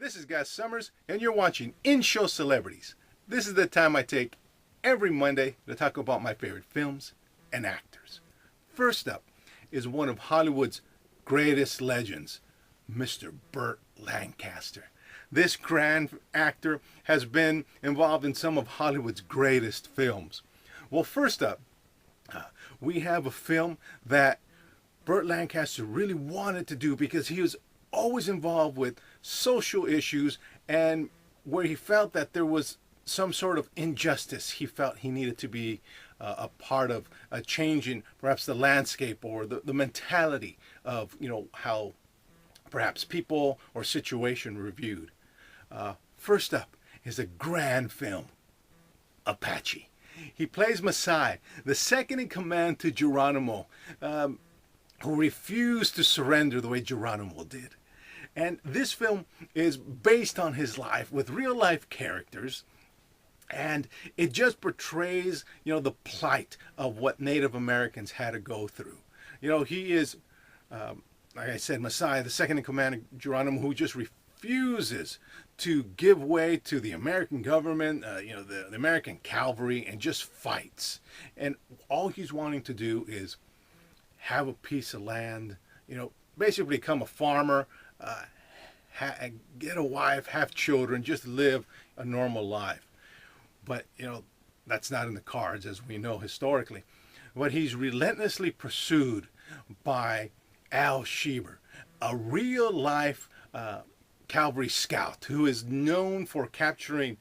This is Gus Summers, and you're watching In-Show Celebrities. This is the time I take every Monday to talk about my favorite films and actors. First up is one of Hollywood's greatest legends, Mr. Burt Lancaster. This grand actor has been involved in some of Hollywood's greatest films. Well, first up, we have a film that Burt Lancaster really wanted to do because he was always involved with social issues and where he felt that there was some sort of injustice. He felt he needed to be a part of a change in perhaps the landscape or the mentality of, how perhaps people or situation were viewed. First up is a grand film, Apache. He plays Masai, the second in command to Geronimo, who refused to surrender the way Geronimo did. And this film is based on his life with real life characters, and it just portrays, the plight of what Native Americans had to go through. He is, like I said, Masai, the second in command of Geronimo, who just refuses to give way to the American government, the American cavalry, and just fights. And all he's wanting to do is have a piece of land, basically become a farmer, get a wife, have children, just live a normal life. But, that's not in the cards, as we know historically. But he's relentlessly pursued by Al Sheber, a real life cavalry scout who is known for capturing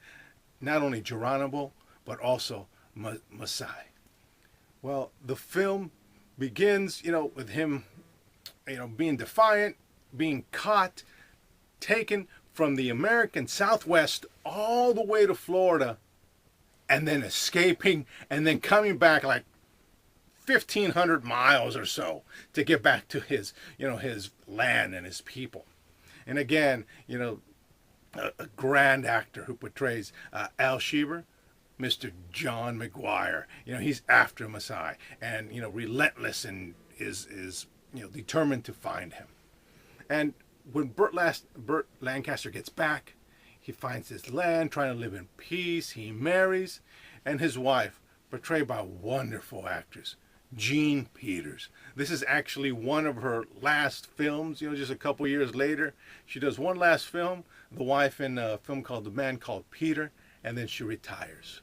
not only Geronimo, but also Masai. Well, the film begins, with him, being defiant, being caught, taken from the American Southwest all the way to Florida, and then escaping, and then coming back like 1,500 miles or so to get back to his, his land and his people. And again, a grand actor who portrays Al Sheber, Mr. John McGuire. He's after Masai and, relentless and is determined to find him. And when Burt Lancaster gets back, he finds his land, trying to live in peace. He marries, and his wife, portrayed by a wonderful actress, Jean Peters. This is actually one of her last films, just a couple years later. She does one last film, the wife in a film called The Man Called Peter, and then she retires.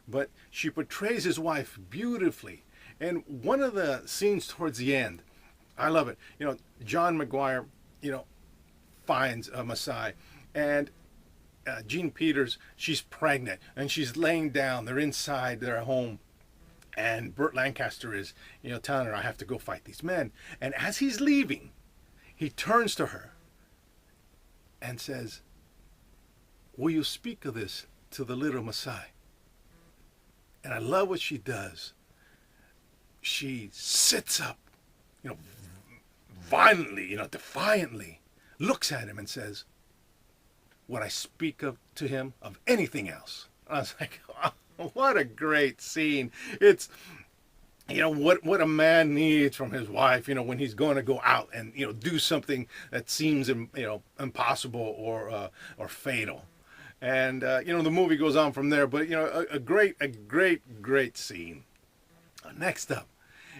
But she portrays his wife beautifully. And one of the scenes towards the end, I love it. John McGuire, finds Masai, and Jean Peters, she's pregnant, and she's laying down. They're inside their home. And Burt Lancaster is, telling her, I have to go fight these men. And as he's leaving, he turns to her and says, will you speak of this to the little Masai? And I love what she does. She sits up, violently, defiantly, looks at him and says, would I speak to him of anything else? I was like, oh, what a great scene. It's, what a man needs from his wife, when he's going to go out and, do something that seems, impossible or fatal. And, the movie goes on from there, but, a great scene. Next up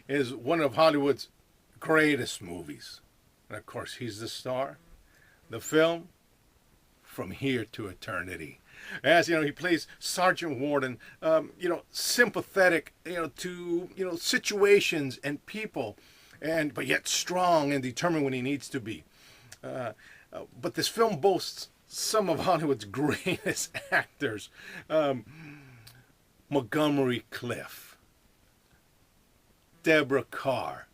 is one of Hollywood's greatest movies. And of course, he's the star. The film, From Here to Eternity. As he plays Sergeant Warden, sympathetic, to situations and people, but yet strong and determined when he needs to be. But this film boasts some of Hollywood's greatest actors: Montgomery Clift, Deborah Carr,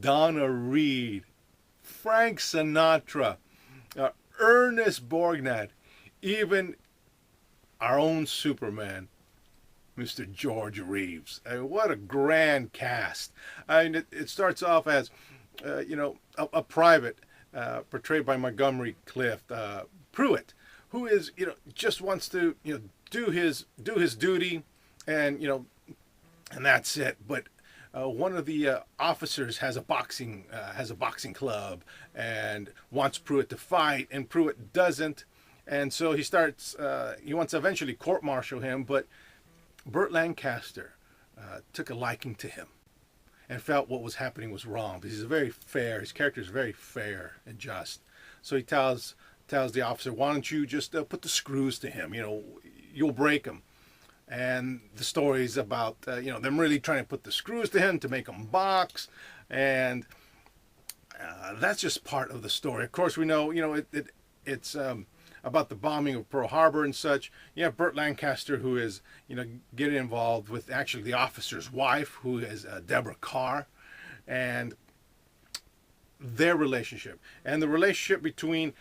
Donna Reed, Frank Sinatra, Ernest Borgnine, even our own Superman, Mr. George Reeves. I mean, what a grand cast. I mean, it starts off as, a private portrayed by Montgomery Clift, Pruitt, who is, just wants to, do his duty, and, and that's it. But one of the officers has a boxing club and wants Pruitt to fight, and Pruitt doesn't, and so he wants to eventually court-martial him, but Burt Lancaster took a liking to him and felt what was happening was wrong, because his character is very fair and just. So he tells the officer, why don't you just put the screws to him, you'll break him. And the story's about them really trying to put the screws to him to make him box, and that's just part of the story. Of course, we know it's about the bombing of Pearl Harbor and such. You have Burt Lancaster, who is getting involved with actually the officer's wife, who is Deborah Carr, and their relationship, and the relationship between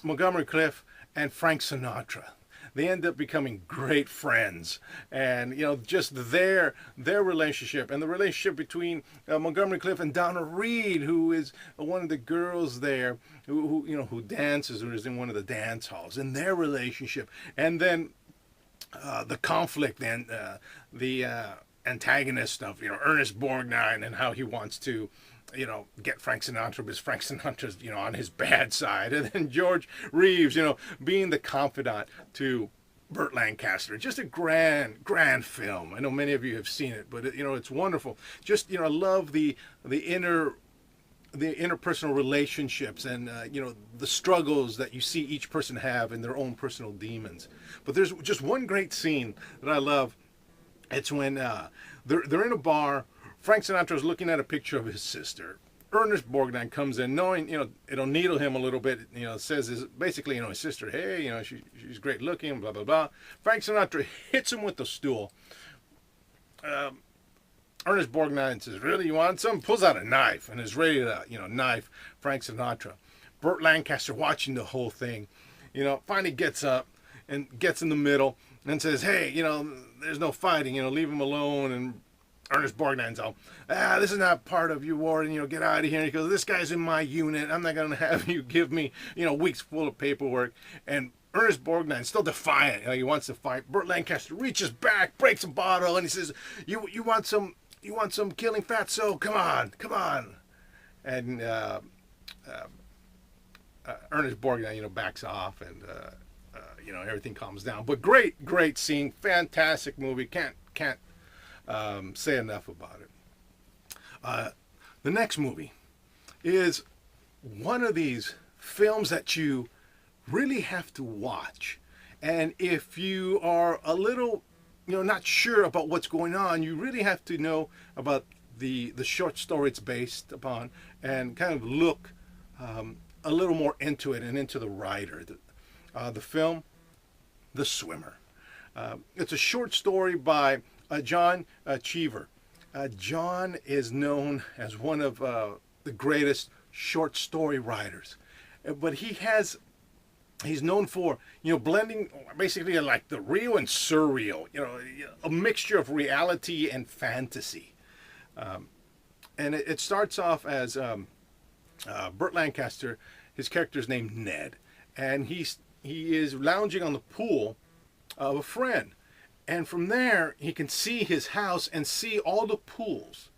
Montgomery Clift and Frank Sinatra. They end up becoming great friends, and just their relationship, and the relationship between Montgomery Clift and Donna Reed, who is one of the girls there, who dances, who is in one of the dance halls, and their relationship, and then the conflict and the antagonist of Ernest Borgnine, and how he wants to get Frank Sinatra, because Frank Sinatra's, on his bad side. And then George Reeves, being the confidant to Burt Lancaster. Just a grand film. I know many of you have seen it, but it's wonderful. Just, I love the interpersonal relationships, and the struggles that you see each person have in their own personal demons. But there's just one great scene that I love. It's when they're in a bar. Frank Sinatra's looking at a picture of his sister. Ernest Borgnine comes in, knowing it'll needle him a little bit. Says basically his sister, hey, she's great looking, blah blah blah. Frank Sinatra hits him with the stool. Ernest Borgnine says, really, you want some? Pulls out a knife and is ready to knife Frank Sinatra. Burt Lancaster, watching the whole thing, finally gets up and gets in the middle and says, hey, there's no fighting, leave him alone. And Ernest Borgnine's all, this is not part of your war, and get out of here. And he goes, this guy's in my unit. I'm not going to have you give me, weeks full of paperwork. And Ernest Borgnine's still defiant. He wants to fight. Burt Lancaster reaches back, breaks a bottle, and he says, you want some killing fatso? Come on. And Ernest Borgnine, backs off, and everything calms down. But great scene, fantastic movie. Can't say enough about it. The next movie is one of these films that you really have to watch, and if you are a little not sure about what's going on, you really have to know about the short story it's based upon, and kind of look a little more into it and into the writer. The film, The Swimmer. It's a short story by John Cheever. John is known as one of the greatest short story writers, but he's known for blending basically like the real and surreal, a mixture of reality and fantasy. And it starts off as Burt Lancaster. His character's named Ned, and he is lounging on the pool of a friend. And from there, he can see his house and see all the pools,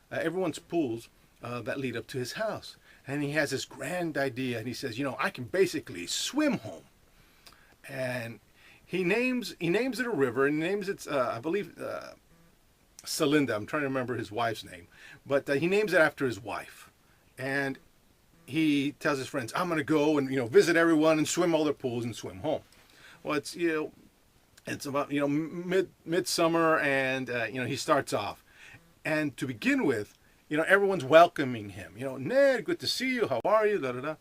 everyone's pools that lead up to his house. And he has this grand idea, and he says, I can basically swim home. And he names it a river, and he names it, I believe, Celinda. I'm trying to remember his wife's name, but he names it after his wife. And he tells his friends, I'm going to go and visit everyone and swim all their pools and swim home. Well, it's about midsummer, and he starts off, and to begin with, everyone's welcoming him. Ned, good to see you. How are you? Da da da.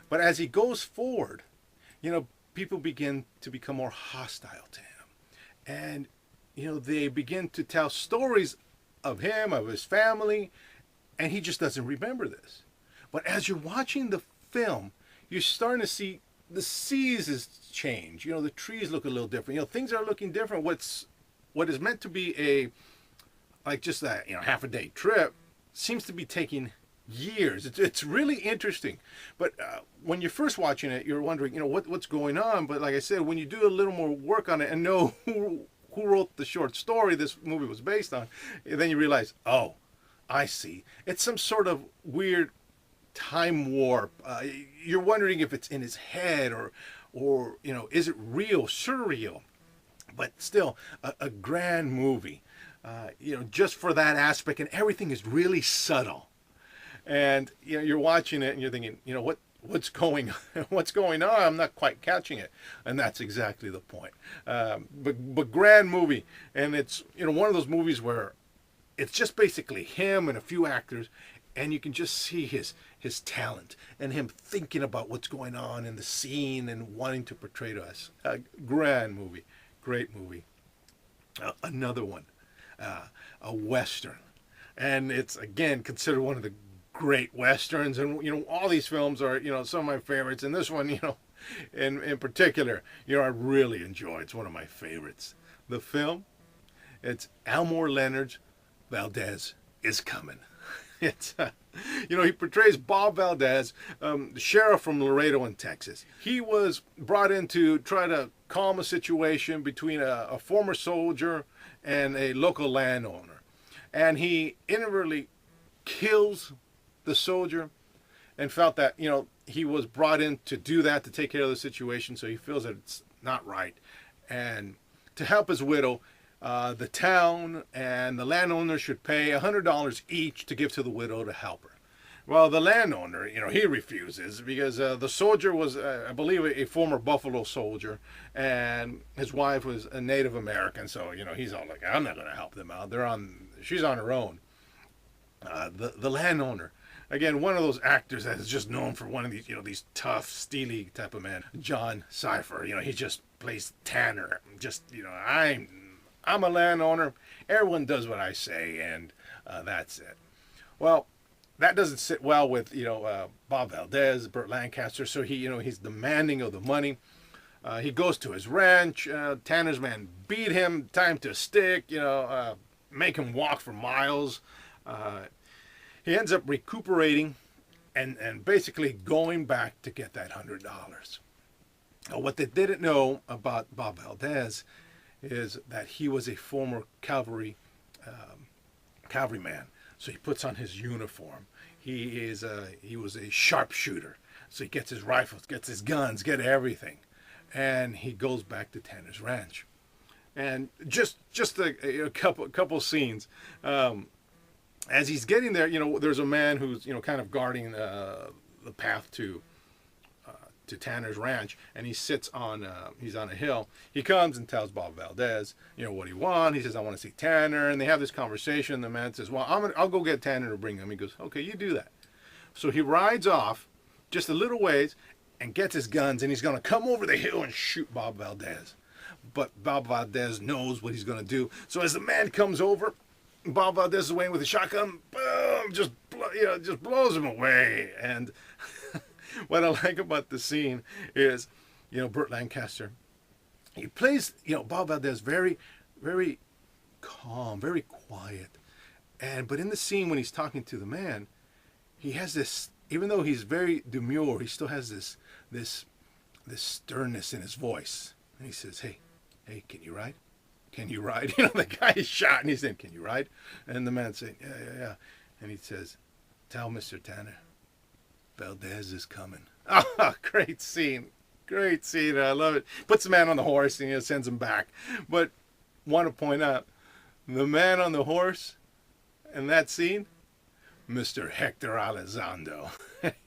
But as he goes forward, people begin to become more hostile to him, and they begin to tell stories of him, of his family, and he just doesn't remember this. But as you're watching the film, you're starting to see the seasons change. The trees look a little different. Things are looking different. What is meant to be just a half a day trip seems to be taking years. It's really interesting. But when you're first watching it, you're wondering, what's going on. But like I said, when you do a little more work on it and know who wrote the short story this movie was based on, and then you realize, oh, I see. It's some sort of weird time warp. You're wondering if it's in his head or is it real, surreal? But still, a grand movie. Just for that aspect, and everything is really subtle. And you're watching it and you're thinking, what's going what's going on? I'm not quite catching it, and that's exactly the point. But grand movie, and it's one of those movies where it's just basically him and a few actors, and you can just see his talent and him thinking about what's going on in the scene and wanting to portray to us. A grand movie, great movie. Another one, a Western, and it's again considered one of the great Westerns, and all these films are some of my favorites, and this one in particular I really enjoy. It's one of my favorites. The film, it's Elmore Leonard's Valdez is Coming. It's he portrays Bob Valdez, the sheriff from Laredo in Texas. He was brought in to try to calm a situation between a former soldier and a local landowner, and he inadvertently kills the soldier, and felt that he was brought in to do that, to take care of the situation, so he feels that it's not right. And to help his widow, the town and the landowner should pay $100 each to give to the widow to help her. Well, the landowner, he refuses because the soldier was, I believe, a former Buffalo soldier, and his wife was a Native American. So he's all like, I'm not going to help them out. She's on her own. The landowner, again, one of those actors that is just known for one of these, these tough, steely type of man. John Cypher, he just plays Tanner. Just, I'm a landowner. Everyone does what I say, and that's it. Well, that doesn't sit well with, Bob Valdez, Burt Lancaster. So he's demanding of the money. He goes to his ranch. Tanner's man beat him, tie him to a stick, make him walk for miles. He ends up recuperating and basically going back to get that $100. What they didn't know about Bob Valdez is that he was a former cavalryman. So he puts on his uniform. He was a sharpshooter. So he gets his rifles, gets his guns, get everything, and he goes back to Tanner's ranch. And just a couple scenes. As he's getting there, there's a man who's kind of guarding the path to Tanner's ranch, and he sits on he's on a hill. He comes and tells Bob Valdez what he wants. He says, I want to see Tanner, and they have this conversation. The man says, well, I'll go get Tanner to bring him. He goes, okay, you do that. So he rides off just a little ways and gets his guns, and he's going to come over the hill and shoot Bob Valdez. But Bob Valdez knows what he's going to do. So as the man comes over, Bob Valdez is waiting with a shotgun, boom, just blows him away. And what I like about the scene is, Burt Lancaster, he plays, Bob Valdez very, very calm, very quiet. But in the scene when he's talking to the man, he has this, even though he's very demure, he still has this sternness in his voice. And he says, hey, can you ride? Can you ride? The guy is shot, and he's saying, can you ride? And the man's saying, yeah. And he says, tell Mr. Tanner, Valdez is coming. Oh, great scene. Great scene. I love it. Puts the man on the horse and sends him back. But want to point out, the man on the horse in that scene, Mr. Hector Elizondo.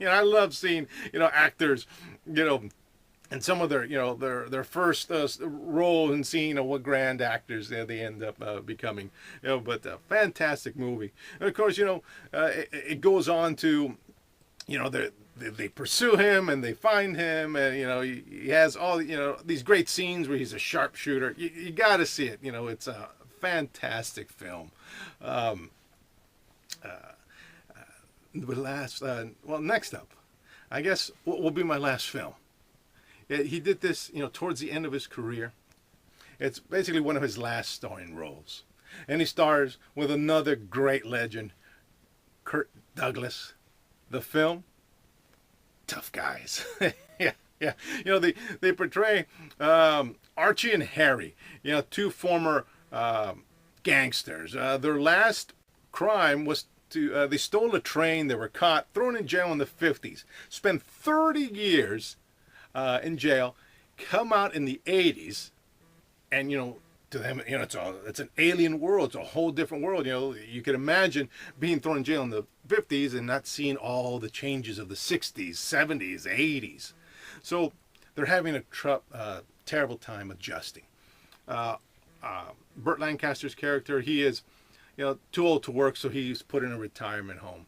I love seeing, actors, and some of their first role, and seeing what grand actors they end up becoming. But a fantastic movie. And of course, it goes on to, they pursue him and they find him, and he has all these great scenes where he's a sharpshooter. You got to see it. It's a fantastic film. Next up, I guess what will be my last film. He did this, towards the end of his career. It's basically one of his last starring roles. And he stars with another great legend, Kirk Douglas. The film, Tough Guys. Yeah, Yeah, they portray Archie and Harry, two former gangsters. Their last crime was they stole a train. They were caught, thrown in jail in the 50s, spent 30 years in jail, come out in the 80s, and to them, it's an alien world. It's a whole different world. You can imagine being thrown in jail in the 50s and not seeing all the changes of the 60s, 70s, 80s. So they're having a terrible time adjusting. Burt Lancaster's character, he is, too old to work, so he's put in a retirement home.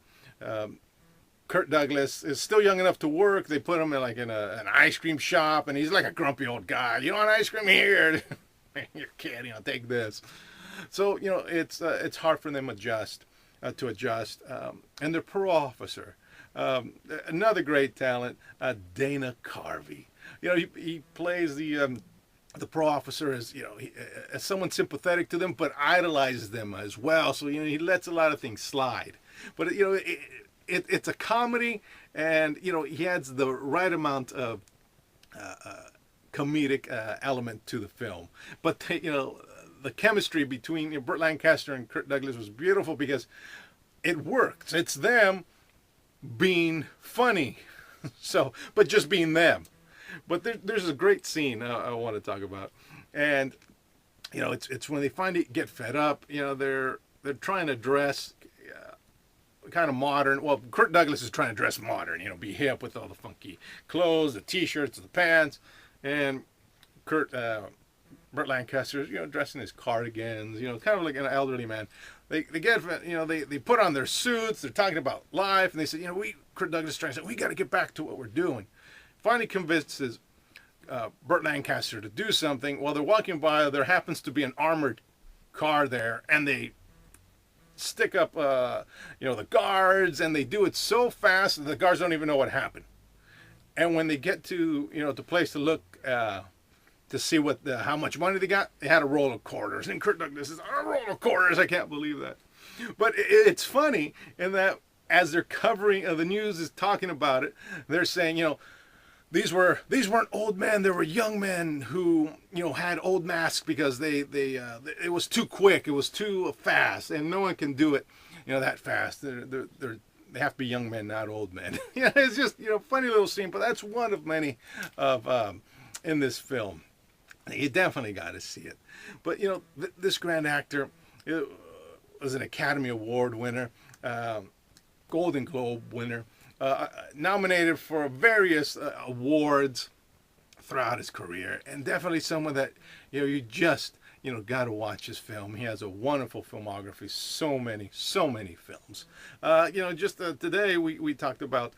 Kirk Douglas is still young enough to work. They put him in an ice cream shop, and he's like a grumpy old guy. You want ice cream here? You're kidding. Take this. So it's hard for them to adjust. And their parole officer, another great talent, Dana Carvey. He plays the parole officer as as someone sympathetic to them, but idolizes them as well. So he lets a lot of things slide. But it's a comedy, and he adds the right amount of comedic element to the film. But the chemistry between Burt Lancaster and Kirk Douglas was beautiful because it works. It's them being funny, but just being them. But there's a great scene I want to talk about, and it's when they finally get fed up. They're trying to dress kind of modern. Well, Kirk Douglas is trying to dress modern. Be hip with all the funky clothes, the t-shirts, the pants, and Burt Lancaster, dressing his cardigans. Kind of like an elderly man. They get they put on their suits. They're talking about life, and they say, Kirk Douglas tries to say, we got to get back to what we're doing. Finally convinces Burt Lancaster to do something. While they're walking by, there happens to be an armored car there, and they stick up the guards, and they do it so fast that the guards don't even know what happened. And when they get to the place to look to see how much money they got, they had a roll of quarters. And Kirk Douglas says, a roll of quarters, I can't believe that. But it's funny in that as they're covering, the news is talking about it, they're saying, these weren't old men. They were young men who had old masks because it was too quick. It was too fast, and no one can do it that fast. They have to be young men, not old men. It's just funny little scene, but that's one of many of in this film. You definitely got to see it. But this grand actor was an Academy Award winner, Golden Globe winner. Nominated for various awards throughout his career, and definitely someone that you just got to watch his film. He has a wonderful filmography, so many films. Just today we talked about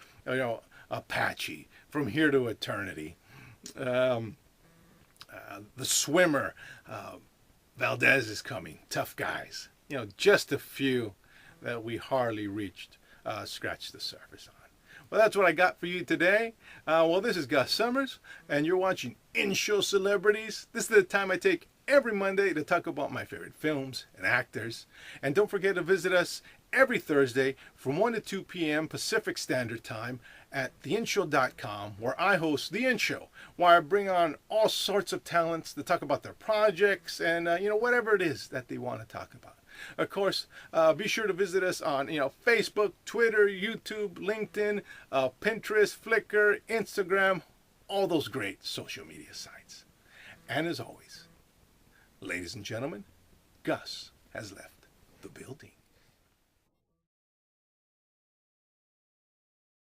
Apache, From Here to Eternity, The Swimmer, Valdez is Coming, Tough Guys. Just a few that we hardly scratched the surface on. Well, that's what I got for you today. This is Gus Summers, and you're watching In-Show Celebrities. This is the time I take every Monday to talk about my favorite films and actors. And don't forget to visit us every Thursday from 1 to 2 p.m. Pacific Standard Time at theinshow.com, where I host The In-Show, where I bring on all sorts of talents to talk about their projects and, whatever it is that they want to talk about. Of course, be sure to visit us on Facebook, Twitter, YouTube, LinkedIn, Pinterest, Flickr, Instagram, all those great social media sites. And as always, ladies and gentlemen, Gus has left the building.